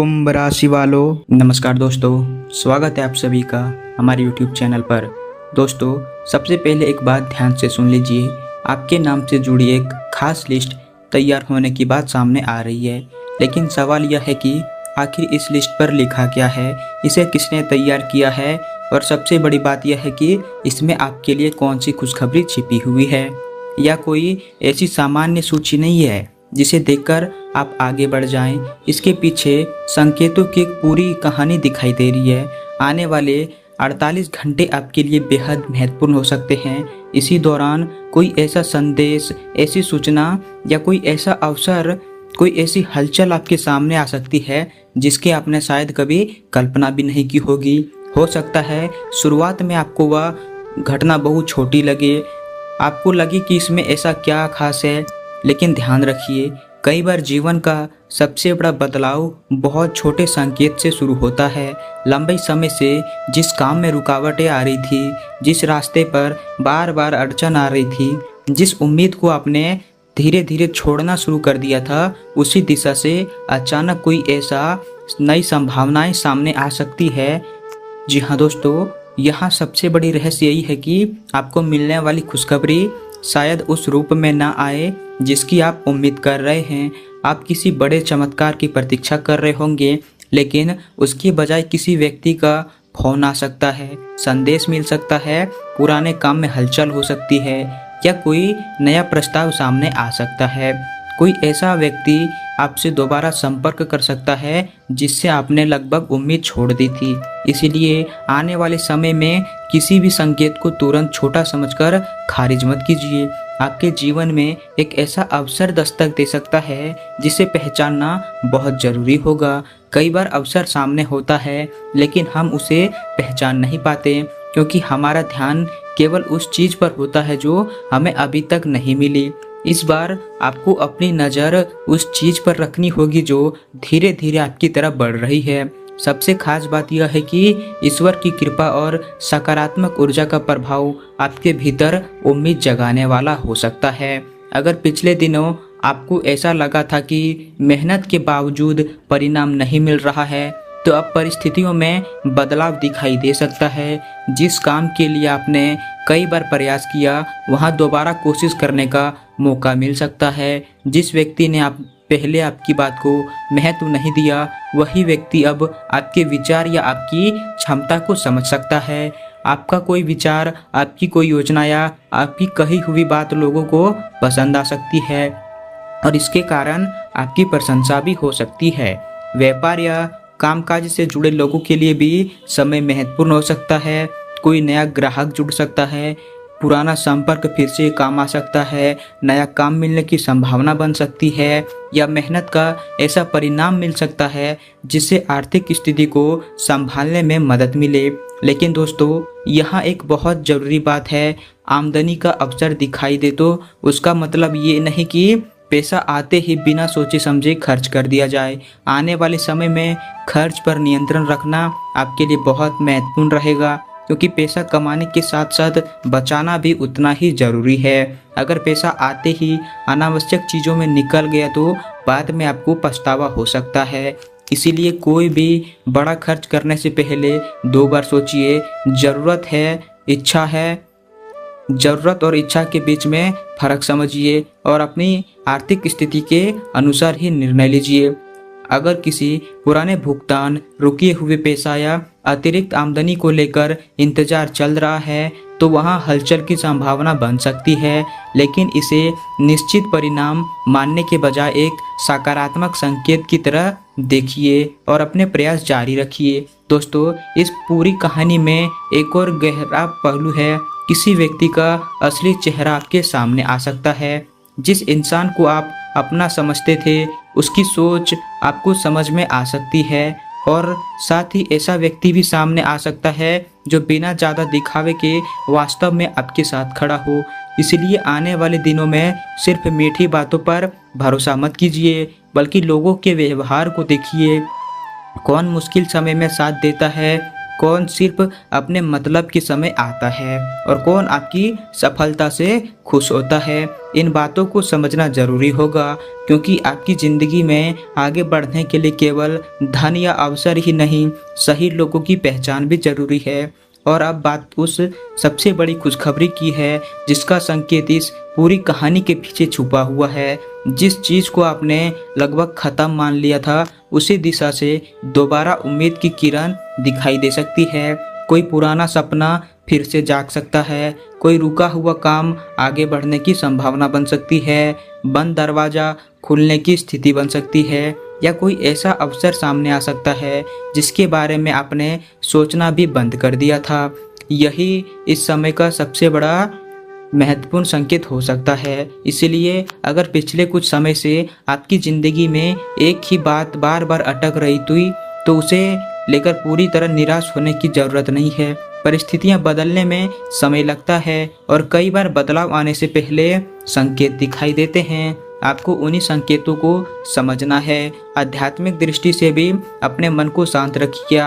कुंभ राशि वालों, नमस्कार दोस्तों। स्वागत है आप सभी का हमारे YouTube चैनल पर। दोस्तों, सबसे पहले एक बात ध्यान से सुन लीजिए। आपके नाम से जुड़ी एक खास लिस्ट तैयार होने की बात सामने आ रही है, लेकिन सवाल यह है कि आखिर इस लिस्ट पर लिखा क्या है, इसे किसने तैयार किया है, और सबसे बड़ी बात यह है कि इसमें आपके लिए कौन सी खुशखबरी छिपी हुई है। या कोई ऐसी सामान्य सूची नहीं है जिसे देखकर आप आगे बढ़ जाएं। इसके पीछे संकेतों की एक पूरी कहानी दिखाई दे रही है। आने वाले 48 घंटे आपके लिए बेहद महत्वपूर्ण हो सकते हैं। इसी दौरान कोई ऐसा संदेश, ऐसी सूचना या कोई ऐसा अवसर, कोई ऐसी हलचल आपके सामने आ सकती है जिसके आपने शायद कभी कल्पना भी नहीं की होगी। हो सकता है शुरुआत में आपको वह घटना बहुत छोटी लगे, आपको लगे कि इसमें ऐसा क्या खास है, लेकिन ध्यान रखिए, कई बार जीवन का सबसे बड़ा बदलाव बहुत छोटे संकेत से शुरू होता है। लंबे समय से जिस काम में रुकावटें आ रही थी, जिस रास्ते पर बार बार अड़चन आ रही थी, जिस उम्मीद को आपने धीरे धीरे छोड़ना शुरू कर दिया था, उसी दिशा से अचानक कोई ऐसा नई संभावनाएं सामने आ सकती है। जी हाँ दोस्तों, यहाँ सबसे बड़ी रहस्य यही है कि आपको मिलने वाली खुशखबरी शायद उस रूप में ना आए जिसकी आप उम्मीद कर रहे हैं। आप किसी बड़े चमत्कार की प्रतीक्षा कर रहे होंगे, लेकिन उसकी बजाय किसी व्यक्ति का फोन आ सकता है, संदेश मिल सकता है, पुराने काम में हलचल हो सकती है, या कोई नया प्रस्ताव सामने आ सकता है। कोई ऐसा व्यक्ति आपसे दोबारा संपर्क कर सकता है जिससे आपने लगभग उम्मीद छोड़ दी थी। इसीलिए आने वाले समय में किसी भी संकेत को तुरंत छोटा समझकर खारिज मत कीजिए। आपके जीवन में एक ऐसा अवसर दस्तक दे सकता है जिसे पहचानना बहुत जरूरी होगा। कई बार अवसर सामने होता है, लेकिन हम उसे पहचान नहीं पाते क्योंकि हमारा ध्यान केवल उस चीज पर होता है जो हमें अभी तक नहीं मिली। इस बार आपको अपनी नज़र उस चीज पर रखनी होगी जो धीरे धीरे आपकी तरफ बढ़ रही है। सबसे खास बात यह है कि ईश्वर की कृपा और सकारात्मक ऊर्जा का प्रभाव आपके भीतर उम्मीद जगाने वाला हो सकता है। अगर पिछले दिनों आपको ऐसा लगा था कि मेहनत के बावजूद परिणाम नहीं मिल रहा है, तो अब परिस्थितियों में बदलाव दिखाई दे सकता है। जिस काम के लिए आपने कई बार प्रयास किया, वहां दोबारा कोशिश करने का मौका मिल सकता है। जिस व्यक्ति ने पहले आपकी बात को महत्व नहीं दिया, वही व्यक्ति अब आपके विचार या आपकी क्षमता को समझ सकता है। आपका कोई विचार, आपकी कोई योजना या आपकी कही हुई बात लोगों को पसंद आ सकती है और इसके कारण आपकी प्रशंसा भी हो सकती है। व्यापार या कामकाज से जुड़े लोगों के लिए भी समय महत्वपूर्ण हो सकता है। कोई नया ग्राहक जुड़ सकता है, पुराना संपर्क फिर से काम आ सकता है, नया काम मिलने की संभावना बन सकती है, या मेहनत का ऐसा परिणाम मिल सकता है जिससे आर्थिक स्थिति को संभालने में मदद मिले। लेकिन दोस्तों, यहाँ एक बहुत ज़रूरी बात है, आमदनी का अवसर दिखाई दे तो उसका मतलब ये नहीं कि पैसा आते ही बिना सोचे समझे खर्च कर दिया जाए। आने वाले समय में खर्च पर नियंत्रण रखना आपके लिए बहुत महत्वपूर्ण रहेगा, क्योंकि पैसा कमाने के साथ साथ बचाना भी उतना ही जरूरी है। अगर पैसा आते ही अनावश्यक चीज़ों में निकल गया तो बाद में आपको पछतावा हो सकता है। इसीलिए कोई भी बड़ा खर्च करने से पहले 2 बार सोचिए। ज़रूरत और इच्छा के बीच में फर्क समझिए और अपनी आर्थिक स्थिति के अनुसार ही निर्णय लीजिए। अगर किसी पुराने भुगतान, रुके हुए पैसा या अतिरिक्त आमदनी को लेकर इंतजार चल रहा है, तो वहां हलचल की संभावना बन सकती है, लेकिन इसे निश्चित परिणाम मानने के बजाय एक सकारात्मक संकेत की तरह देखिए और अपने प्रयास जारी रखिए। दोस्तों, इस पूरी कहानी में एक और गहरा पहलू है। किसी व्यक्ति का असली चेहरा आपके सामने आ सकता है। जिस इंसान को आप अपना समझते थे, उसकी सोच आपको समझ में आ सकती है, और साथ ही ऐसा व्यक्ति भी सामने आ सकता है जो बिना ज़्यादा दिखावे के वास्तव में आपके साथ खड़ा हो। इसलिए आने वाले दिनों में सिर्फ मीठी बातों पर भरोसा मत कीजिए, बल्कि लोगों के व्यवहार को देखिए। कौन मुश्किल समय में साथ देता है, कौन सिर्फ अपने मतलब के समय आता है और कौन आपकी सफलता से खुश होता है। इन बातों को समझना जरूरी होगा, क्योंकि आपकी ज़िंदगी में आगे बढ़ने के लिए केवल धन या अवसर ही नहीं, सही लोगों की पहचान भी जरूरी है। और अब बात उस सबसे बड़ी खुशखबरी की है जिसका संकेत इस पूरी कहानी के पीछे छुपा हुआ है। जिस चीज़ को आपने लगभग ख़त्म मान लिया था, उसी दिशा से दोबारा उम्मीद की किरण दिखाई दे सकती है। कोई पुराना सपना फिर से जाग सकता है, कोई रुका हुआ काम आगे बढ़ने की संभावना बन सकती है, बंद दरवाज़ा खुलने की स्थिति बन सकती है, या कोई ऐसा अवसर सामने आ सकता है जिसके बारे में आपने सोचना भी बंद कर दिया था। यही इस समय का सबसे बड़ा महत्वपूर्ण संकेत हो सकता है। इसलिए अगर पिछले कुछ समय से आपकी ज़िंदगी में एक ही बात बार बार अटक रही थी, तो उसे लेकर पूरी तरह निराश होने की ज़रूरत नहीं है। परिस्थितियां बदलने में समय लगता है और कई बार बदलाव आने से पहले संकेत दिखाई देते हैं। आपको उन्हीं संकेतों को समझना है। आध्यात्मिक दृष्टि से भी अपने मन को शांत रखिए,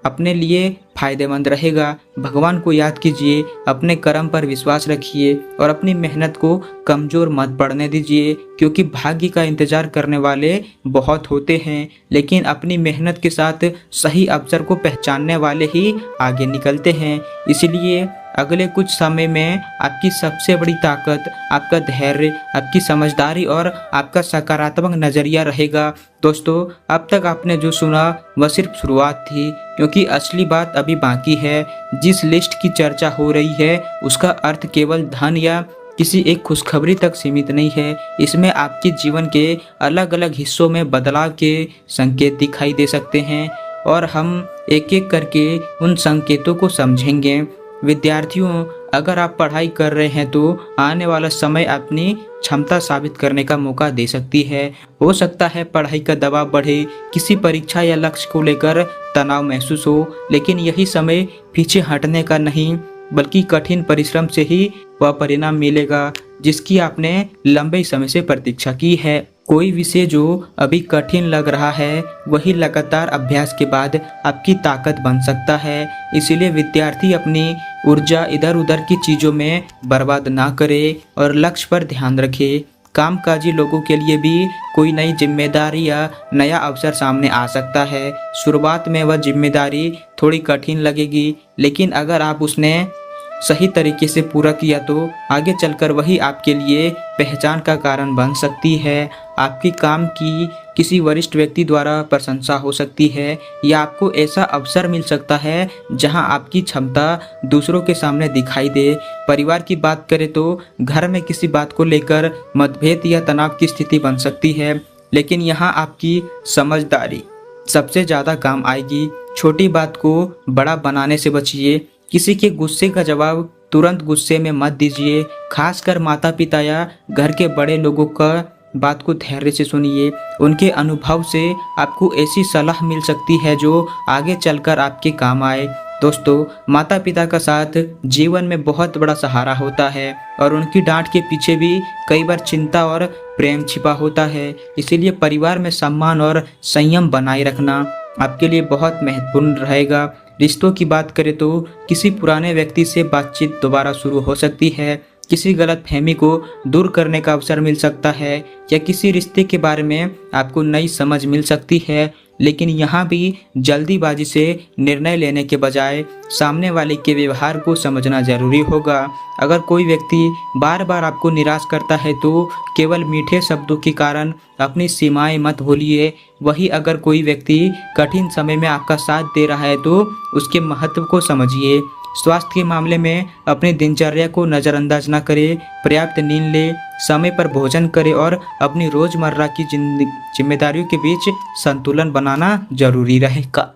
अपने लिए फायदेमंद रहेगा। भगवान को याद कीजिए, अपने कर्म पर विश्वास रखिए और अपनी मेहनत को कमज़ोर मत पड़ने दीजिए, क्योंकि भाग्य का इंतज़ार करने वाले बहुत होते हैं, लेकिन अपनी मेहनत के साथ सही अवसर को पहचानने वाले ही आगे निकलते हैं। इसलिए अगले कुछ समय में आपकी सबसे बड़ी ताकत आपका धैर्य, आपकी समझदारी और आपका सकारात्मक नज़रिया रहेगा। दोस्तों, अब तक आपने जो सुना वह सिर्फ शुरुआत थी, क्योंकि असली बात अभी बाकी है। जिस लिस्ट की चर्चा हो रही है उसका अर्थ केवल धन या किसी एक खुशखबरी तक सीमित नहीं है। इसमें आपके जीवन के अलग अलग हिस्सों में बदलाव के संकेत दिखाई दे सकते हैं और हम एक एक करके उन संकेतों को समझेंगे। विद्यार्थियों, अगर आप पढ़ाई कर रहे हैं तो आने वाला समय अपनी क्षमता साबित करने का मौका दे सकती है। हो सकता है पढ़ाई का दबाव बढ़े, किसी परीक्षा या लक्ष्य को लेकर तनाव महसूस हो, लेकिन यही समय पीछे हटने का नहीं, बल्कि कठिन परिश्रम से ही वह परिणाम मिलेगा जिसकी आपने लंबे समय से प्रतीक्षा की है। कोई विषय जो अभी कठिन लग रहा है, वही लगातार अभ्यास के बाद आपकी ताकत बन सकता है। इसीलिए विद्यार्थी अपनी ऊर्जा इधर उधर की चीज़ों में बर्बाद ना करे और लक्ष्य पर ध्यान रखे। कामकाजी लोगों के लिए भी कोई नई जिम्मेदारी या नया अवसर सामने आ सकता है। शुरुआत में वह जिम्मेदारी थोड़ी कठिन लगेगी, लेकिन अगर आप उसने सही तरीके से पूरा किया तो आगे चलकर वही आपके लिए पहचान का कारण बन सकती है। आपकी काम की किसी वरिष्ठ व्यक्ति द्वारा प्रशंसा हो सकती है, या आपको ऐसा अवसर मिल सकता है जहां आपकी क्षमता दूसरों के सामने दिखाई दे। परिवार की बात करें तो घर में किसी बात को लेकर मतभेद या तनाव की स्थिति बन सकती है, लेकिन यहां आपकी समझदारी सबसे ज़्यादा काम आएगी। छोटी बात को बड़ा बनाने से बचिए। किसी के गुस्से का जवाब तुरंत गुस्से में मत दीजिए। खासकर माता पिता या घर के बड़े लोगों का बात को धैर्य से सुनिए। उनके अनुभव से आपको ऐसी सलाह मिल सकती है जो आगे चलकर आपके काम आए। दोस्तों, माता पिता का साथ जीवन में बहुत बड़ा सहारा होता है और उनकी डांट के पीछे भी कई बार चिंता और प्रेम छिपा होता है। इसीलिए परिवार में सम्मान और संयम बनाए रखना आपके लिए बहुत महत्वपूर्ण रहेगा। रिश्तों की बात करें तो किसी पुराने व्यक्ति से बातचीत दोबारा शुरू हो सकती है, किसी गलतफहमी को दूर करने का अवसर मिल सकता है, या किसी रिश्ते के बारे में आपको नई समझ मिल सकती है। लेकिन यहाँ भी जल्दीबाजी से निर्णय लेने के बजाय सामने वाले के व्यवहार को समझना जरूरी होगा। अगर कोई व्यक्ति बार बार आपको निराश करता है तो केवल मीठे शब्दों के कारण अपनी सीमाएं मत भूलिए। वही अगर कोई व्यक्ति कठिन समय में आपका साथ दे रहा है तो उसके महत्व को समझिए। स्वास्थ्य के मामले में अपनी दिनचर्या को नज़रअंदाज न करें। पर्याप्त नींद लें, समय पर भोजन करें और अपनी रोज़मर्रा की जिम्मेदारियों के बीच संतुलन बनाना जरूरी रहेगा।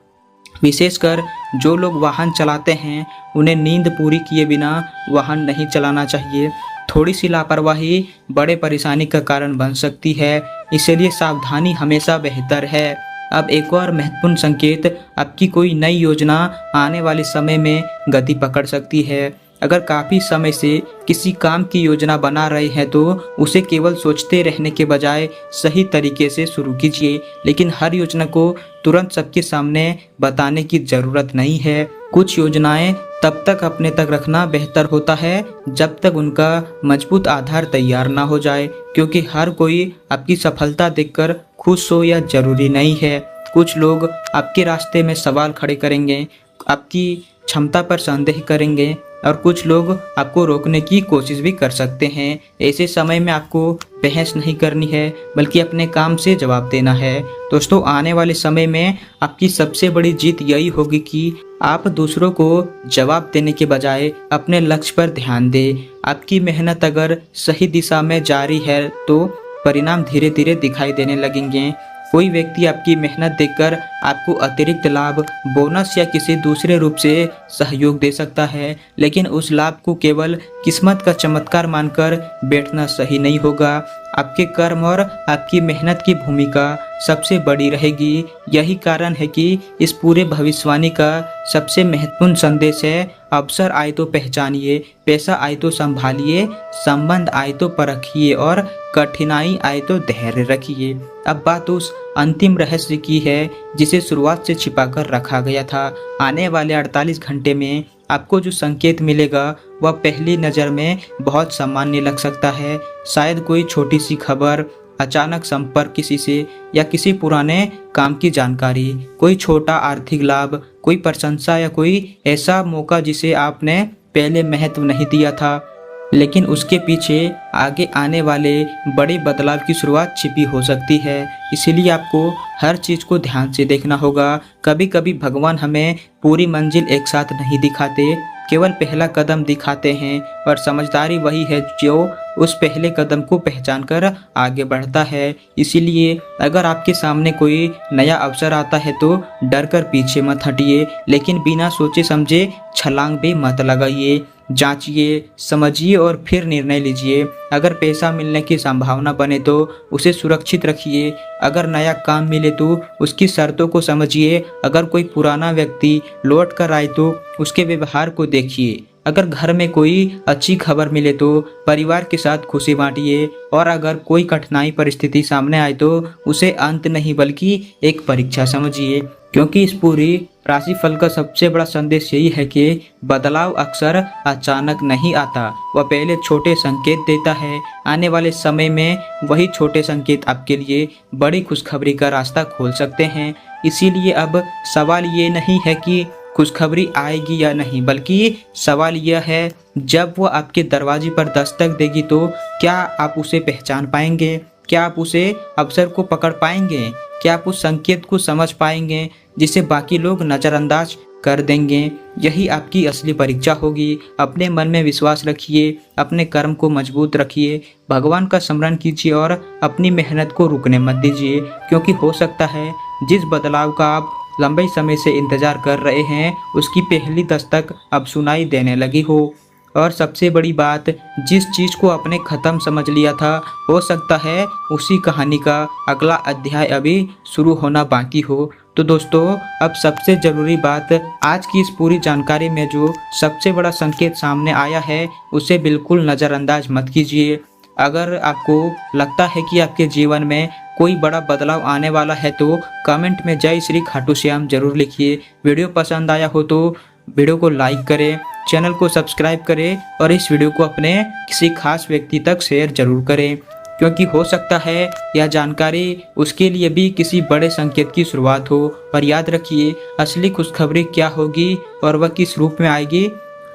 विशेषकर जो लोग वाहन चलाते हैं, उन्हें नींद पूरी किए बिना वाहन नहीं चलाना चाहिए। थोड़ी सी लापरवाही बड़े परेशानी का कारण बन सकती है, इसलिए सावधानी हमेशा बेहतर है। अब एक और महत्वपूर्ण संकेत, आपकी कोई नई योजना आने वाले समय में गति पकड़ सकती है। अगर काफ़ी समय से किसी काम की योजना बना रहे हैं तो उसे केवल सोचते रहने के बजाय सही तरीके से शुरू कीजिए। लेकिन हर योजना को तुरंत सबके सामने बताने की ज़रूरत नहीं है। कुछ योजनाएं तब तक अपने तक रखना बेहतर होता है जब तक उनका मजबूत आधार तैयार ना हो जाए, क्योंकि हर कोई आपकी सफलता देखकर खुश हो यह जरूरी नहीं है। कुछ लोग आपके रास्ते में सवाल खड़े करेंगे, आपकी क्षमता पर संदेह करेंगे और कुछ लोग आपको रोकने की कोशिश भी कर सकते हैं। ऐसे समय में आपको बहस नहीं करनी है बल्कि अपने काम से जवाब देना है। दोस्तों, आने वाले समय में आपकी सबसे बड़ी जीत यही होगी कि आप दूसरों को जवाब देने के बजाय अपने लक्ष्य पर ध्यान दें। आपकी मेहनत अगर सही दिशा में जारी है तो परिणाम धीरे धीरे दिखाई देने लगेंगे। कोई व्यक्ति आपकी मेहनत देखकर आपको अतिरिक्त लाभ, बोनस या किसी दूसरे रूप से सहयोग दे सकता है, लेकिन उस लाभ को केवल किस्मत का चमत्कार मानकर बैठना सही नहीं होगा। आपके कर्म और आपकी मेहनत की भूमिका सबसे बड़ी रहेगी। यही कारण है कि इस पूरे भविष्यवाणी का सबसे महत्वपूर्ण संदेश है, अवसर आए तो पहचानिए, पैसा आए तो संभालिए, संबंध आए तो परखिए और कठिनाई आए तो धैर्य रखिए। अब बात उस अंतिम रहस्य की है जिसे शुरुआत से छिपाकर रखा गया था। आने वाले 48 घंटे में आपको जो संकेत मिलेगा वह पहली नज़र में बहुत सामान्य लग सकता है। शायद कोई छोटी सी खबर, अचानक संपर्क किसी से या किसी पुराने काम की जानकारी, कोई छोटा आर्थिक लाभ, कोई प्रशंसा या कोई ऐसा मौका जिसे आपने पहले महत्व नहीं दिया था, लेकिन उसके पीछे आगे आने वाले बड़े बदलाव की शुरुआत छिपी हो सकती है। इसीलिए आपको हर चीज़ को ध्यान से देखना होगा। कभी कभी भगवान हमें पूरी मंजिल एक साथ नहीं दिखाते, केवल पहला कदम दिखाते हैं, और समझदारी वही है जो उस पहले कदम को पहचान कर आगे बढ़ता है। इसीलिए अगर आपके सामने कोई नया अवसर आता है तो डर कर पीछे मत हटिए, लेकिन बिना सोचे समझे छलांग भी मत लगाइए। जांचिए, समझिए और फिर निर्णय लीजिए। अगर पैसा मिलने की संभावना बने तो उसे सुरक्षित रखिए। अगर नया काम मिले तो उसकी शर्तों को समझिए। अगर कोई पुराना व्यक्ति लौट कर आए तो उसके व्यवहार को देखिए। अगर घर में कोई अच्छी खबर मिले तो परिवार के साथ खुशी बांटिए, और अगर कोई कठिनाई परिस्थिति सामने आए तो उसे अंत नहीं बल्कि एक परीक्षा समझिए, क्योंकि इस पूरी राशिफल का सबसे बड़ा संदेश यही है कि बदलाव अक्सर अचानक नहीं आता, वह पहले छोटे संकेत देता है। आने वाले समय में वही छोटे संकेत आपके लिए बड़ी खुशखबरी का रास्ता खोल सकते हैं। इसीलिए अब सवाल ये नहीं है कि खुशखबरी आएगी या नहीं, बल्कि सवाल यह है जब वो आपके दरवाजे पर दस्तक देगी तो क्या आप उसे पहचान पाएंगे? क्या आप उसे अवसर को पकड़ पाएंगे? क्या आप उस संकेत को समझ पाएंगे जिसे बाकी लोग नज़रअंदाज कर देंगे? यही आपकी असली परीक्षा होगी। अपने मन में विश्वास रखिए, अपने कर्म को मजबूत रखिए, भगवान का स्मरण कीजिए और अपनी मेहनत को रुकने मत दीजिए, क्योंकि हो सकता है जिस बदलाव का आप लंबे समय से इंतजार कर रहे हैं उसकी पहली दस्तक अब सुनाई देने लगी हो। और सबसे बड़ी बात, जिस चीज़ को आपने ख़त्म समझ लिया था हो सकता है उसी कहानी का अगला अध्याय अभी शुरू होना बाकी हो। तो दोस्तों, अब सबसे ज़रूरी बात, आज की इस पूरी जानकारी में जो सबसे बड़ा संकेत सामने आया है उसे बिल्कुल नज़रअंदाज मत कीजिए। अगर आपको लगता है कि आपके जीवन में कोई बड़ा बदलाव आने वाला है तो कमेंट में जय श्री खाटू श्याम जरूर लिखिए। वीडियो पसंद आया हो तो वीडियो को लाइक करें, चैनल को सब्सक्राइब करें और इस वीडियो को अपने किसी खास व्यक्ति तक शेयर जरूर करें, क्योंकि हो सकता है यह जानकारी उसके लिए भी किसी बड़े संकेत की शुरुआत हो। और याद रखिए, असली खुशखबरी क्या होगी और वह किस रूप में आएगी,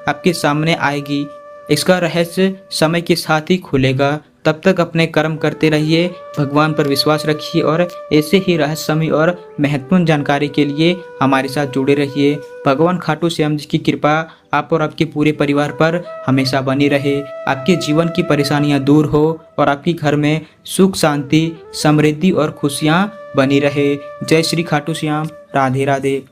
आपके सामने आएगी। इसका रहस्य समय के साथ ही खुलेगा। तब तक अपने कर्म करते रहिए, भगवान पर विश्वास रखिए और ऐसे ही रहस्यमय और महत्वपूर्ण जानकारी के लिए हमारे साथ जुड़े रहिए। भगवान खाटू श्याम जी की कृपा आप और आपके पूरे परिवार पर हमेशा बनी रहे। आपके जीवन की परेशानियां दूर हो और आपके घर में सुख, शांति, समृद्धि और खुशियां बनी रहे। जय श्री खाटू श्याम। राधे राधे।